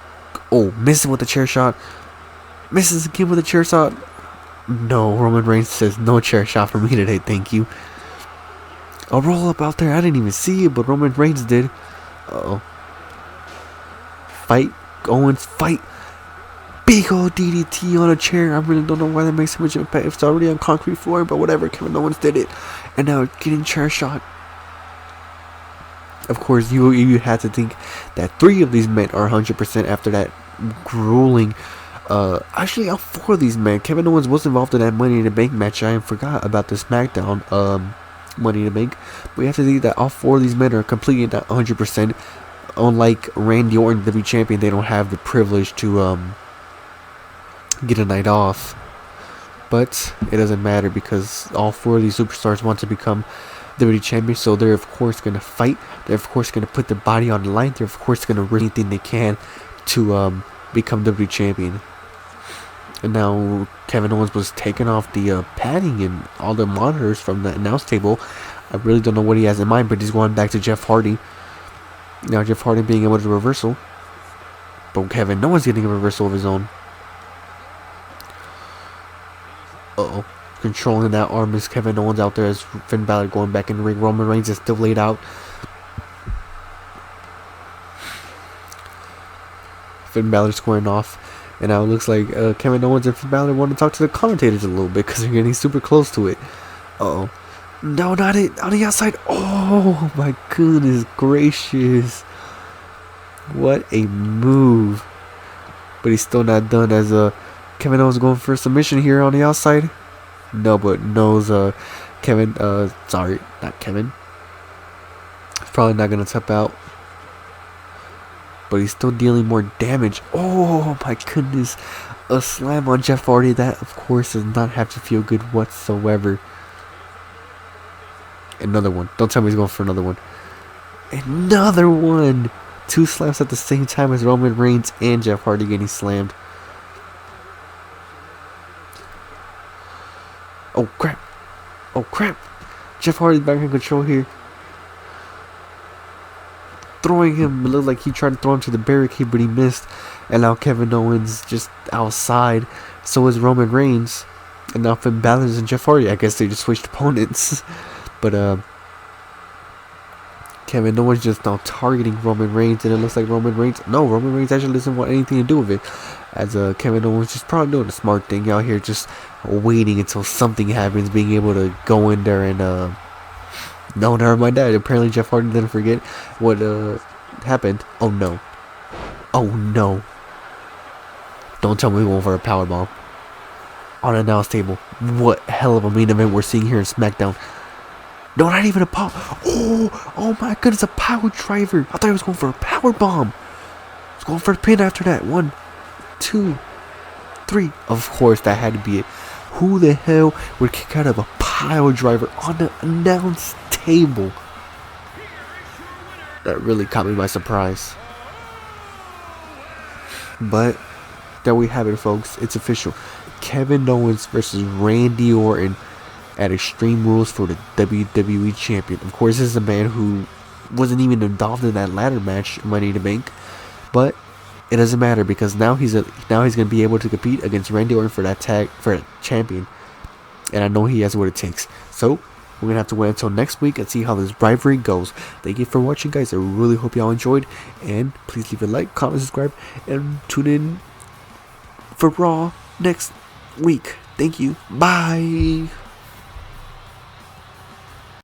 [SPEAKER 1] Misses with a chair shot. Misses again with a chair shot. No, Roman Reigns says no chair shot for me today, thank you. A roll up out there, I didn't even see it, but Roman Reigns did. Fight, Owens, fight. Big old DDT on a chair. I really don't know why that makes so much impact. It's already on concrete floor, but whatever. Kevin Owens did it. And now getting chair shot. Of course, you had to think that 3 of these men are 100% after that grueling. Actually, all 4 of these men. Kevin Owens was involved in that Money in the Bank match. I forgot about the Smackdown Money in the Bank. But you have to think that all 4 of these men are completely not 100%. Unlike Randy Orton, the WWE champion, they don't have the privilege to get a night off. But it doesn't matter because all 4 of these superstars want to become WWE champions, so they're of course going to fight. They're of course going to put their body on the line. They're of course going to do anything they can to become WWE champion. And now Kevin Owens was taking off the padding and all the monitors from the announce table. I really don't know what he has in mind, but he's going back to Jeff Hardy. Now Jeff Hardy being able to reversal, but Kevin Owens getting a reversal of his own. Controlling that arm is Kevin Owens out there as Finn Balor going back in the ring. Roman Reigns is still laid out. Finn Balor squaring off. And now it looks like Kevin Owens and Finn Balor want to talk to the commentators a little bit because they're getting super close to it. No, not it. On the outside. Oh my goodness gracious. What a move. But he's still not done as Kevin Owens going for a submission here on the outside. No, but knows Kevin, sorry, not Kevin. He's probably not going to tap out. But he's still dealing more damage. Oh my goodness. A slam on Jeff Hardy. That, of course, does not have to feel good whatsoever. Another one. Don't tell me he's going for another one. Another one. 2 slams at the same time as Roman Reigns and Jeff Hardy getting slammed. Oh crap. Oh crap. Jeff Hardy's back in control here. Throwing him. It looked like he tried to throw him to the barricade, but he missed. And now Kevin Owens just outside. So is Roman Reigns. And now Finn Balor and Jeff Hardy. I guess they just switched opponents. But Kevin Owens just now targeting Roman Reigns, and it looks like Roman Reigns actually doesn't want anything to do with it, as Kevin Owens just probably doing a smart thing out here, just waiting until something happens, being able to go in there and no, never mind that. Apparently Jeff Hardy didn't forget what happened. Oh no, don't tell me we're going for a powerbomb on an announce table. What hell of a main event we're seeing here in SmackDown. No, not even a power. Oh my goodness, a power driver. I thought he was going for a power bomb. He was going for a pin after that. 1, 2, 3. Of course, that had to be it. Who the hell would kick out of a power driver on the announce table? That really caught me by surprise. But there we have it, folks. It's official. Kevin Owens versus Randy Orton at Extreme Rules for the WWE Champion. Of course, this is a man who wasn't even involved in that ladder match, Money in the Bank, but it doesn't matter because now he's going to be able to compete against Randy Orton for that champion, and I know he has what it takes. So We're gonna have to wait until next week and see how this rivalry goes. Thank you for watching, guys. I really hope y'all enjoyed, and please leave a like, comment, subscribe, and tune in for Raw next week. Thank you. Bye.